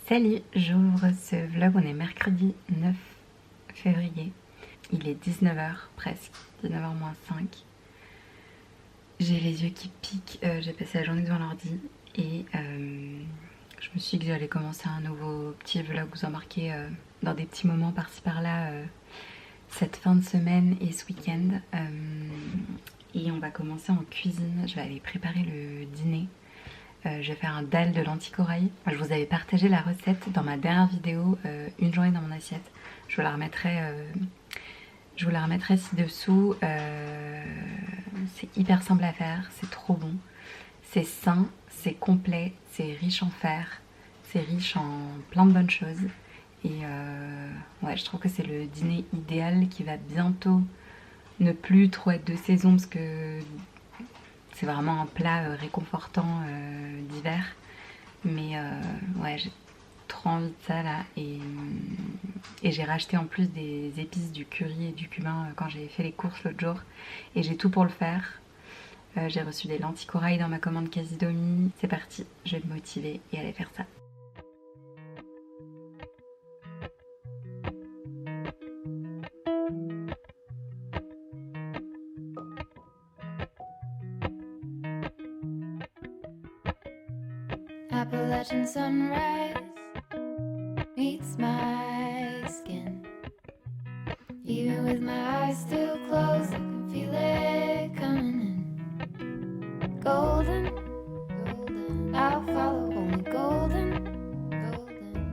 Salut, j'ouvre ce vlog, on est mercredi 9 février. Il est 19h presque, 19h moins 5. J'ai les yeux qui piquent, j'ai passé la journée devant l'ordi et je me suis dit que j'allais commencer un nouveau petit vlog, vous embarquer dans des petits moments par-ci par-là cette fin de semaine et ce week-end. Et on va commencer en cuisine, je vais aller préparer le dîner. Je vais faire un dalle de lentilles corail. Je vous avais partagé la recette dans ma dernière vidéo, une journée dans mon assiette. Je vous la remettrai ci-dessous. C'est hyper simple à faire, c'est trop bon. C'est sain, c'est complet, c'est riche en fer, c'est riche en plein de bonnes choses. Et ouais, je trouve que c'est le dîner idéal qui va bientôt ne plus trop être de saison parce que c'est vraiment un plat réconfortant d'hiver. Mais ouais, j'ai trop envie de ça là. Et j'ai racheté en plus des épices, du curry et du cumin quand j'ai fait les courses l'autre jour. Et j'ai tout pour le faire. J'ai reçu des lentilles corail dans ma commande Casidomi. C'est parti, je vais me motiver et aller faire ça. Appalachian sunrise meets my skin. Even with my eyes still closed, I can feel it coming in. Golden, golden, I'll follow only golden, golden,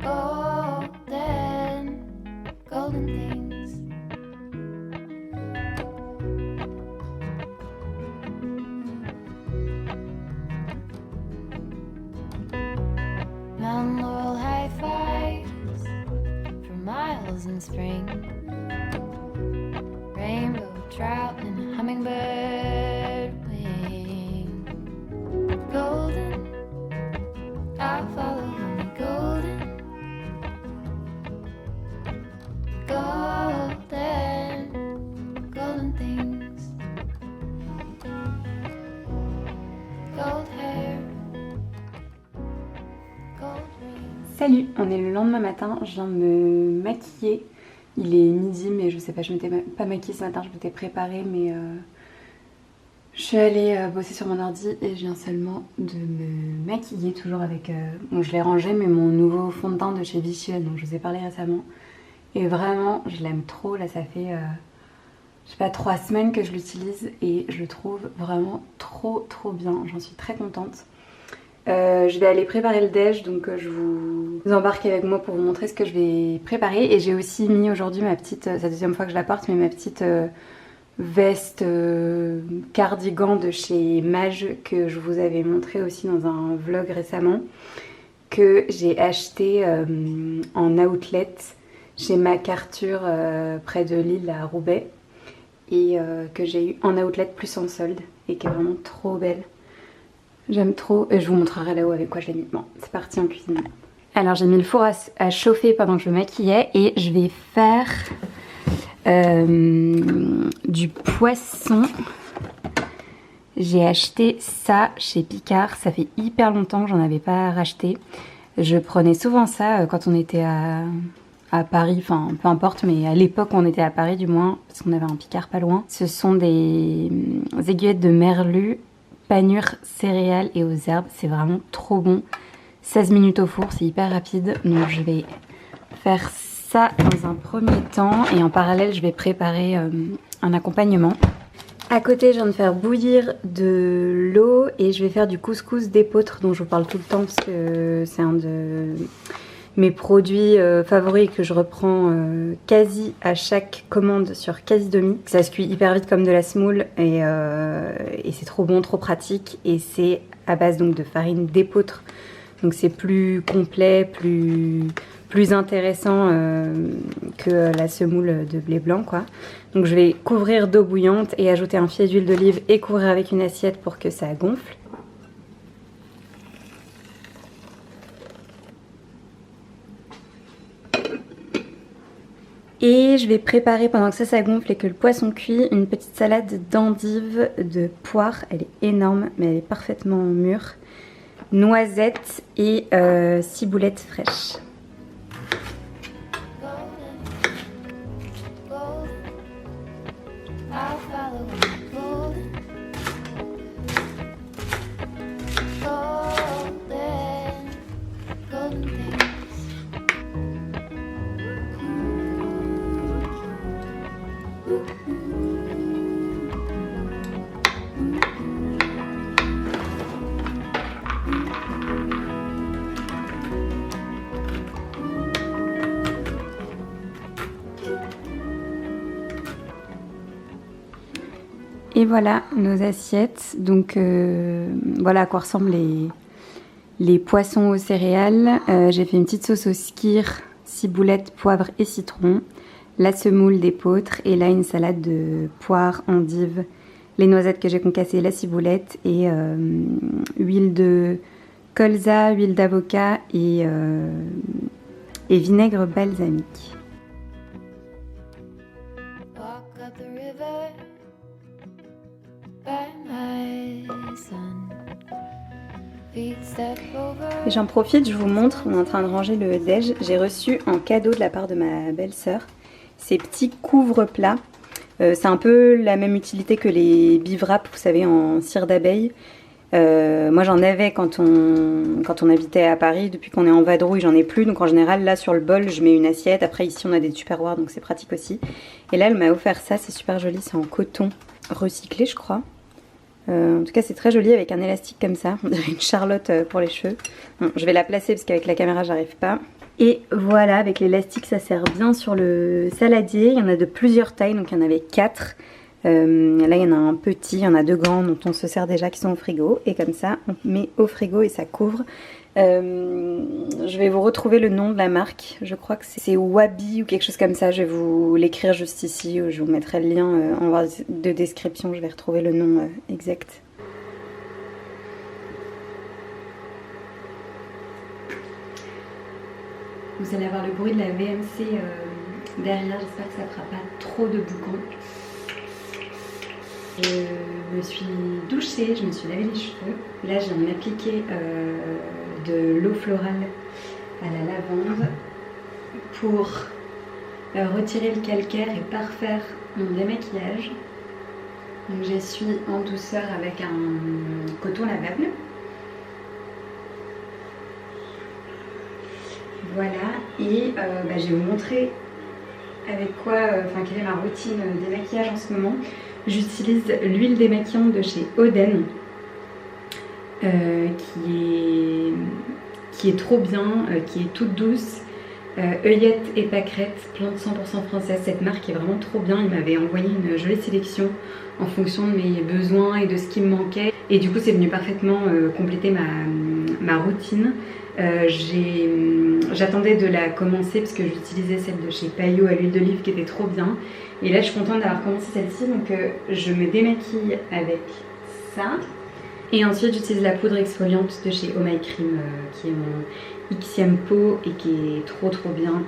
golden, golden things. Mountain laurel high fives for miles in spring. Rainbow trout and a hummingbird wing. Golden, I'll follow only golden. Golden, golden things. Gold hair. Salut, on est le lendemain matin, je viens de me maquiller. Il est midi mais je sais pas, je m'étais pas maquillée ce matin, je m'étais préparée mais je suis allée bosser sur mon ordi et je viens seulement de me maquiller toujours avec... Bon, je l'ai rangé mais mon nouveau fond de teint de chez Vichy, dont je vous ai parlé récemment. Et vraiment, je l'aime trop, là ça fait... je sais pas, 3 semaines que je l'utilise et je le trouve vraiment trop bien, j'en suis très contente. Je vais aller préparer le déj, donc je vous embarque avec moi pour vous montrer ce que je vais préparer. Et j'ai aussi mis aujourd'hui ma petite, c'est la deuxième fois que je la porte, mais ma petite veste cardigan de chez Mage que je vous avais montré aussi dans un vlog récemment, que j'ai acheté en outlet chez MacArthur près de Lille à Roubaix, et que j'ai eu en outlet plus en solde et qui est vraiment trop belle. J'aime trop et je vous montrerai là-haut avec quoi je l'ai mis. Bon, c'est parti en cuisine. Alors j'ai mis le four à chauffer pendant que je me maquillais et je vais faire du poisson. J'ai acheté ça chez Picard, ça fait hyper longtemps que j'en avais pas racheté. Je prenais souvent ça quand on était à Paris, enfin peu importe, mais à l'époque on était à Paris du moins, parce qu'on avait un Picard pas loin. Ce sont des aiguillettes de merlu, panure, céréales et aux herbes, c'est vraiment trop bon. 16 minutes au four, c'est hyper rapide, donc je vais faire ça dans un premier temps et en parallèle je vais préparer un accompagnement. À côté je viens de faire bouillir de l'eau et je vais faire du couscous d'épeautre dont je vous parle tout le temps parce que c'est un de mes produits favoris que je reprends quasi à chaque commande sur Casidomi. Ça se cuit hyper vite comme de la semoule et c'est trop bon, trop pratique, et c'est à base donc de farine d'épeautre, donc c'est plus complet, plus intéressant que la semoule de blé blanc quoi. Donc je vais couvrir d'eau bouillante et ajouter un filet d'huile d'olive et couvrir avec une assiette pour que ça gonfle. Et je vais préparer, pendant que ça gonfle et que le poisson cuit, une petite salade d'endives, de poire. Elle est énorme mais elle est parfaitement mûre. noisettes et ciboulettes fraîches. I'll follow golden, golden things. Et voilà nos assiettes. Donc voilà à quoi ressemblent les poissons aux céréales. J'ai fait une petite sauce au skyr, ciboulette, poivre et citron. La semoule d'épeautre et là une salade de poires, endives, les noisettes que j'ai concassées, la ciboulette et huile de colza, huile d'avocat et vinaigre balsamique. Walk up the river by my son. Feet step over. Et j'en profite, je vous montre, on est en train de ranger le déj. J'ai reçu en cadeau de la part de ma belle-sœur ces petits couvre-plats. C'est un peu la même utilité que les bivraps, vous savez, en cire d'abeille. Moi j'en avais quand on habitait à Paris. Depuis qu'on est en vadrouille, j'en ai plus. Donc en général, là sur le bol, je mets une assiette. Après ici, on a des tupperwares, donc c'est pratique aussi. Et là, elle m'a offert ça, c'est super joli. C'est en coton recyclé, je crois. En tout cas, c'est très joli avec un élastique comme ça. On dirait une charlotte pour les cheveux. Bon, je vais la placer parce qu'avec la caméra, j'arrive pas. Et voilà, avec l'élastique, ça sert bien sur le saladier. Il y en a de plusieurs tailles, donc il y en avait 4. Là, il y en a un petit, il y en a 2 grands dont on se sert déjà qui sont au frigo. Et comme ça, on met au frigo et ça couvre. Je vais vous retrouver le nom de la marque. Je crois que c'est Wabi ou quelque chose comme ça. Je vais vous l'écrire juste ici. Ou je vous mettrai le lien en barre de description. Je vais retrouver le nom exact. Vous allez avoir le bruit de la VMC derrière. J'espère que ça ne fera pas trop de boucan. Je me suis douchée, je me suis lavé les cheveux. Là, je viens de m'appliquer de l'eau florale à la lavande pour retirer le calcaire et parfaire mon démaquillage. Donc, j'essuie en douceur avec un coton lavable. Voilà, et je vais vous montrer avec quoi, quelle est ma routine démaquillage en ce moment. J'utilise l'huile démaquillante de chez Oden, qui est trop bien, qui est toute douce. Œillette et pâquerette, plante 100% française. Cette marque est vraiment trop bien. Il m'avait envoyé une jolie sélection en fonction de mes besoins et de ce qui me manquait. Et du coup, c'est venu parfaitement compléter ma routine. J'attendais de la commencer parce que j'utilisais celle de chez Payot à l'huile d'olive qui était trop bien. Et là, je suis contente d'avoir commencé celle-ci. Donc, je me démaquille avec ça. Et ensuite, j'utilise la poudre exfoliante de chez Oh My Cream, qui est mon Xème peau et qui est trop bien.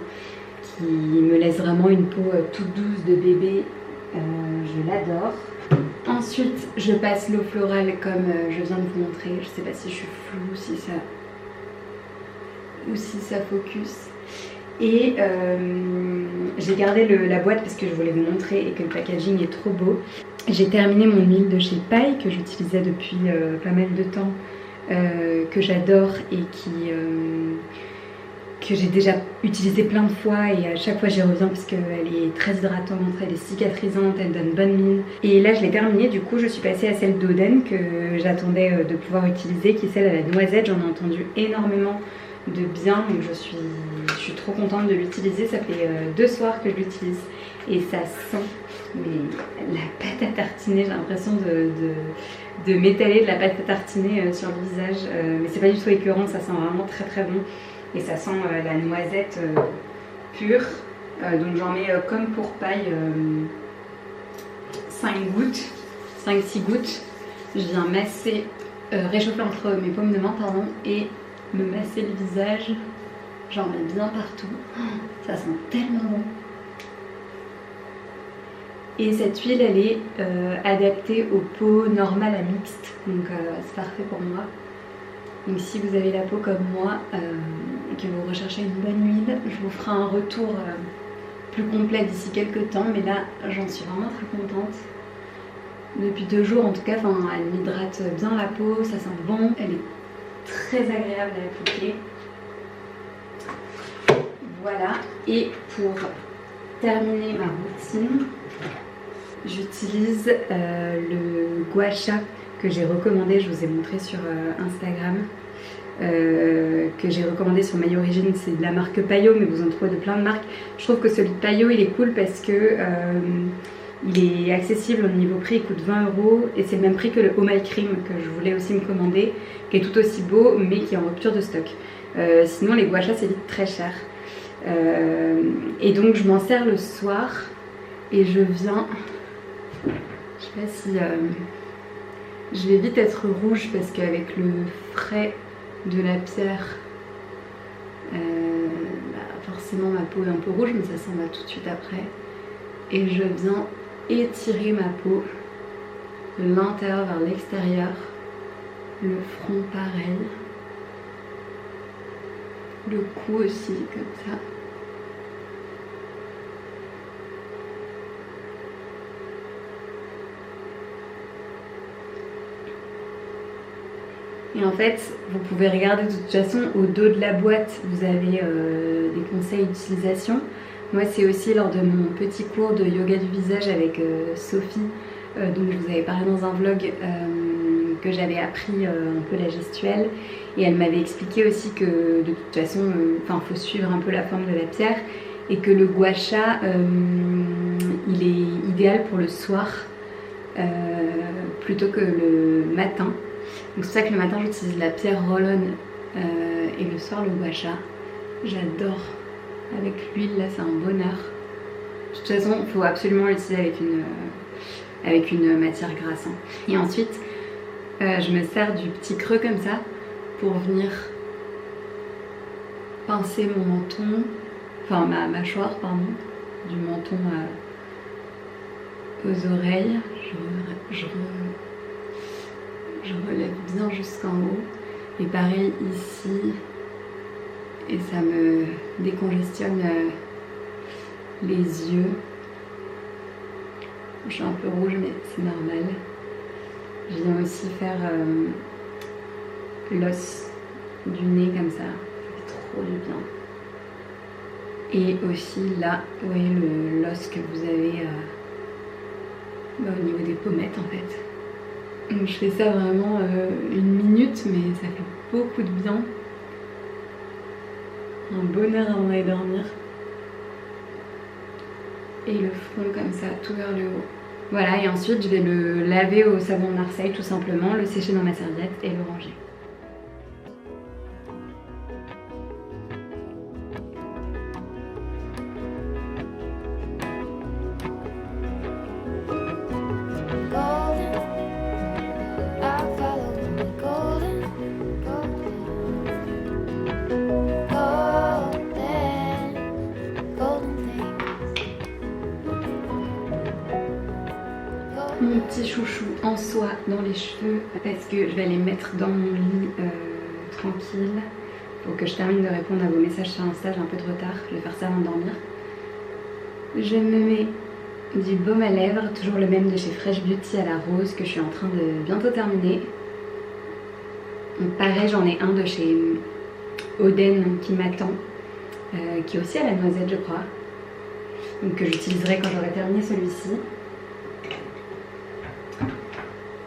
Qui me laisse vraiment une peau toute douce de bébé. Je l'adore. Ensuite, je passe l'eau florale comme je viens de vous montrer. Je sais pas si je suis floue, ou si ça focus. Et j'ai gardé la boîte parce que je voulais vous montrer et que le packaging est trop beau. J'ai terminé mon huile de chez Paille que j'utilisais depuis pas mal de temps, que j'adore et que j'ai déjà utilisé plein de fois et à chaque fois j'y reviens parce qu'elle est très hydratante, elle est cicatrisante, elle donne bonne mine. Et là je l'ai terminée, du coup je suis passée à celle d'Oden que j'attendais de pouvoir utiliser, qui est celle à la noisette. J'en ai entendu énormément de bien, donc je suis trop contente de l'utiliser. Ça fait 2 soirs que je l'utilise et ça sent mais la pâte à tartiner. J'ai l'impression de m'étaler de la pâte à tartiner sur le visage, mais c'est pas du tout écœurant, ça sent vraiment très bon et ça sent la noisette pure. Donc j'en mets comme pour Paille 5-6 gouttes. Je viens masser, réchauffer entre mes paumes de main et me masser le visage. J'en mets bien partout. Ça sent tellement bon. Et cette huile, elle est adaptée aux peaux normales à mixtes. Donc c'est parfait pour moi. Donc si vous avez la peau comme moi et que vous recherchez une bonne huile, je vous ferai un retour plus complet d'ici quelques temps, mais là j'en suis vraiment très contente. Depuis 2 jours en tout cas, elle m'hydrate bien la peau, ça sent bon, elle est très agréable à appliquer. Voilà, et pour terminer ma routine, j'utilise le gua sha que j'ai recommandé, je vous ai montré sur Instagram, que j'ai recommandé sur My Origin, c'est de la marque Payo, mais vous en trouvez de plein de marques. Je trouve que celui de Payo il est cool parce que il est accessible au niveau prix, il coûte 20 € et c'est le même prix que le Oh My Cream que je voulais aussi me commander, qui est tout aussi beau mais qui est en rupture de stock. Sinon les gua sha c'est vite très cher. Et donc je m'en sers le soir et je viens, je sais pas si je vais vite être rouge parce qu'avec le frais de la pierre forcément ma peau est un peu rouge, mais ça s'en va tout de suite après. Et je viens étirer ma peau de l'intérieur vers l'extérieur, le front pareil, le cou aussi comme ça. Et en fait, vous pouvez regarder de toute façon au dos de la boîte, vous avez des conseils d'utilisation. Moi, c'est aussi lors de mon petit cours de yoga du visage avec Sophie, dont je vous avais parlé dans un vlog, que j'avais appris un peu la gestuelle. Et elle m'avait expliqué aussi que de toute façon, faut suivre un peu la forme de la pierre et que le gua sha, il est idéal pour le soir plutôt que le matin. Donc c'est pour ça que le matin j'utilise la pierre roll-on et le soir le gua sha. J'adore. Avec l'huile là, c'est un bonheur. De toute façon, il faut absolument l'utiliser avec une matière grasse. Hein. Et ensuite, je me sers du petit creux comme ça pour venir pincer mon menton, enfin ma mâchoire, pardon, du menton aux oreilles. Je relève bien jusqu'en haut. Et pareil ici. Et ça me décongestionne les yeux. Je suis un peu rouge mais c'est normal. Je viens aussi faire l'os du nez comme ça. Ça fait trop du bien. Et aussi là, vous voyez l'os que vous avez au niveau des pommettes en fait. Donc je fais ça vraiment 1 minute mais ça fait beaucoup de bien. Un bonheur avant d'aller dormir. Et le front comme ça, tout vers le haut. Voilà, et ensuite je vais le laver au savon de Marseille tout simplement, le sécher dans ma serviette et le ranger. Mon petit chouchou en soie dans les cheveux parce que je vais aller mettre dans mon lit tranquille. Faut que je termine de répondre à vos messages sur Insta, j'ai un peu de retard, je vais faire ça avant de dormir. Je me mets du baume à lèvres, toujours le même de chez Fresh Beauty à la rose que je suis en train de bientôt terminer. Donc pareil, j'en ai un de chez Oden qui m'attend, qui est aussi à la noisette je crois. Donc que j'utiliserai quand j'aurai terminé celui-ci.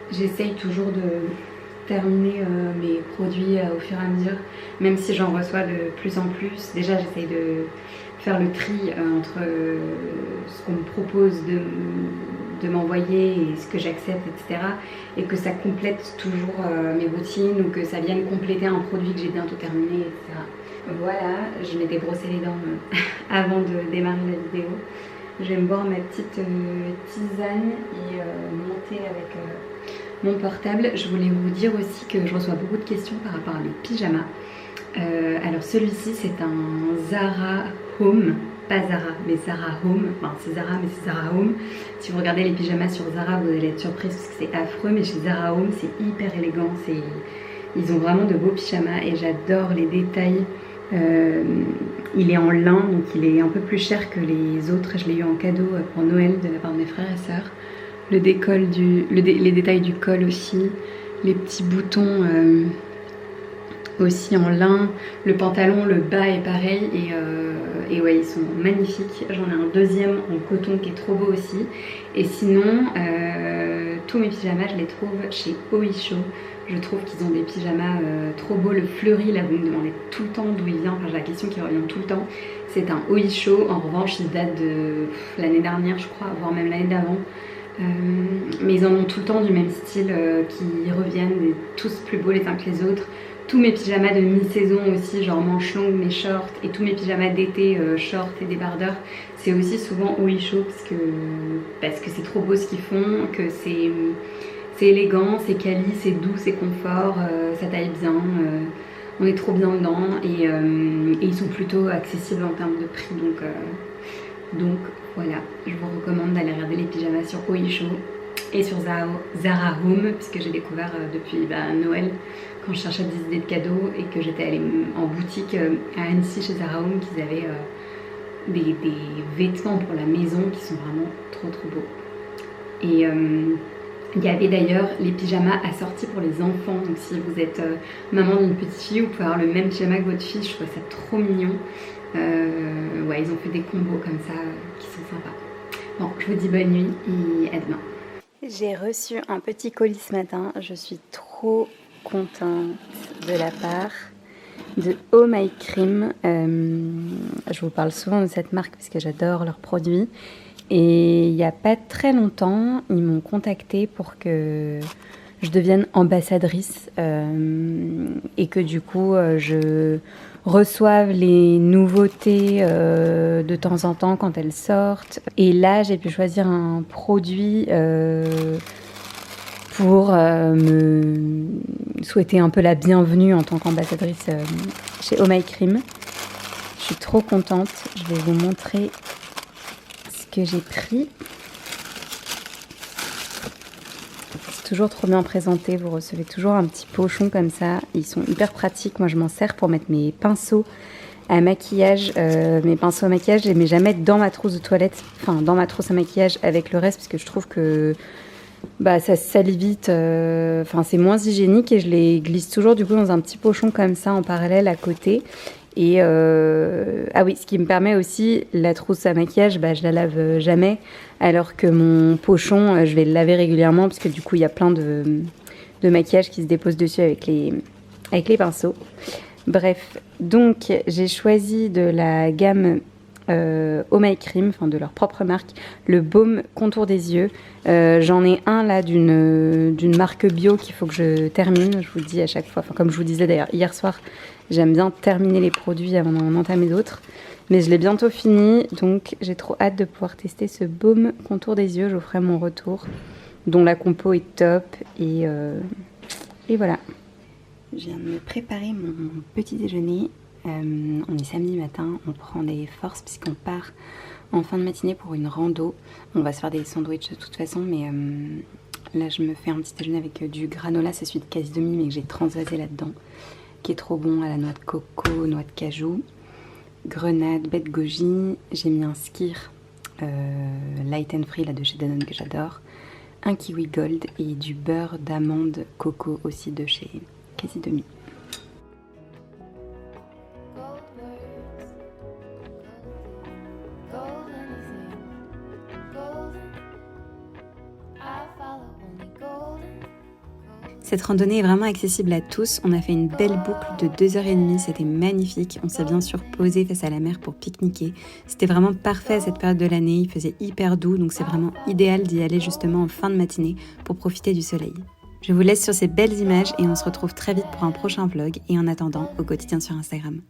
J'essaye toujours de terminer mes produits au fur et à mesure, même si j'en reçois de plus en plus. Déjà j'essaye de faire le tri entre ce qu'on me propose de m'envoyer et ce que j'accepte, etc. Et que ça complète toujours mes routines ou que ça vienne compléter un produit que j'ai bientôt terminé, etc. Voilà, je m'étais brossé les dents avant de démarrer la vidéo. Je vais me boire ma petite tisane et monter avec mon portable. Je voulais vous dire aussi que je reçois beaucoup de questions par rapport à mes pyjamas. Alors celui-ci c'est un Zara Home, pas Zara mais Zara Home, enfin c'est Zara mais c'est Zara Home. Si vous regardez les pyjamas sur Zara vous allez être surprise parce que c'est affreux, mais chez Zara Home c'est hyper élégant, Ils ont vraiment de beaux pyjamas et j'adore les détails. Il est en lin, donc il est un peu plus cher que les autres. Je l'ai eu en cadeau pour Noël de la part de mes frères et sœurs. Les détails du col aussi, les petits boutons aussi en lin. Le pantalon, le bas est pareil et ouais, ils sont magnifiques. J'en ai un deuxième en coton qui est trop beau aussi. Et sinon, tous mes pyjamas, je les trouve chez Oisho. Je trouve qu'ils ont des pyjamas trop beaux. Le fleuri, là, vous me demandez tout le temps d'où il vient. Enfin, j'ai la question qui revient tout le temps. C'est un Oisho. En revanche, il date de l'année dernière, je crois, voire même l'année d'avant. Mais ils en ont tout le temps du même style qui reviennent, tous plus beaux les uns que les autres. Tous mes pyjamas de mi-saison aussi, genre manches longues, mes shorts, et tous mes pyjamas d'été, shorts et débardeurs, c'est aussi souvent Oisho parce que c'est trop beau ce qu'ils font, que c'est élégant, c'est quali, c'est doux, c'est confort, ça taille bien, on est trop bien dedans et ils sont plutôt accessibles en termes de prix, donc voilà, je vous recommande d'aller regarder les pyjamas sur Oisho et sur Zara Home, puisque j'ai découvert depuis Noël quand je cherchais des idées de cadeaux et que j'étais allée en boutique à Annecy chez Zara Home, qu'ils avaient des vêtements pour la maison qui sont vraiment trop beaux. Et il y avait d'ailleurs les pyjamas assortis pour les enfants, donc si vous êtes maman d'une petite fille, vous pouvez avoir le même pyjama que votre fille, je trouve ça trop mignon. Ouais, ils ont fait des combos comme ça qui sont sympas. Bon, je vous dis bonne nuit et à demain. J'ai reçu un petit colis ce matin, je suis trop contente de la part de Oh My Cream. Je vous parle souvent de cette marque parce que j'adore leurs produits. Et il n'y a pas très longtemps, ils m'ont contactée pour que je devienne ambassadrice et que du coup je reçoive les nouveautés de temps en temps quand elles sortent. Et là, j'ai pu choisir un produit pour me souhaiter un peu la bienvenue en tant qu'ambassadrice chez Oh My Cream. Je suis trop contente. Je vais vous montrer ce que j'ai pris. C'est toujours trop bien présenté. Vous recevez toujours un petit pochon comme ça. Ils sont hyper pratiques. Moi, je m'en sers pour mettre mes pinceaux à maquillage. Mes pinceaux à maquillage, je les mets jamais dans ma trousse de toilette. Enfin, dans ma trousse à maquillage avec le reste parce que je trouve que ça se salit vite. C'est moins hygiénique et je les glisse toujours du coup dans un petit pochon comme ça en parallèle à côté. Et ah oui, ce qui me permet aussi, la trousse à maquillage, je la lave jamais, alors que mon pochon, je vais le laver régulièrement parce que du coup, il y a plein de maquillage qui se dépose dessus avec les pinceaux. Bref, donc j'ai choisi de la gamme Oh My Cream, enfin de leur propre marque, le baume contour des yeux. J'en ai un là d'une marque bio qu'il faut que je termine, je vous le dis à chaque fois, comme je vous disais d'ailleurs hier soir, j'aime bien terminer les produits avant d'en entamer d'autres, mais je l'ai bientôt fini, donc j'ai trop hâte de pouvoir tester ce baume contour des yeux. Je vous ferai mon retour, dont la compo est top et voilà. Je viens de me préparer mon petit déjeuner. On est samedi matin, on prend des forces puisqu'on part en fin de matinée pour une rando. On va se faire des sandwichs de toute façon, mais là je me fais un petit déjeuner avec du granola, c'est celui de quasi demi mais que j'ai transvasé là-dedans, qui est trop bon, à la noix de coco, noix de cajou, grenade, baie de goji. J'ai mis un skyr light and free là de chez Danone que j'adore, un kiwi gold et du beurre d'amande coco aussi de chez quasi demi. Cette randonnée est vraiment accessible à tous. On a fait une belle boucle de 2h30, c'était magnifique. On s'est bien sûr posé face à la mer pour pique-niquer. C'était vraiment parfait à cette période de l'année, il faisait hyper doux, donc c'est vraiment idéal d'y aller justement en fin de matinée pour profiter du soleil. Je vous laisse sur ces belles images et on se retrouve très vite pour un prochain vlog. Et en attendant, au quotidien sur Instagram.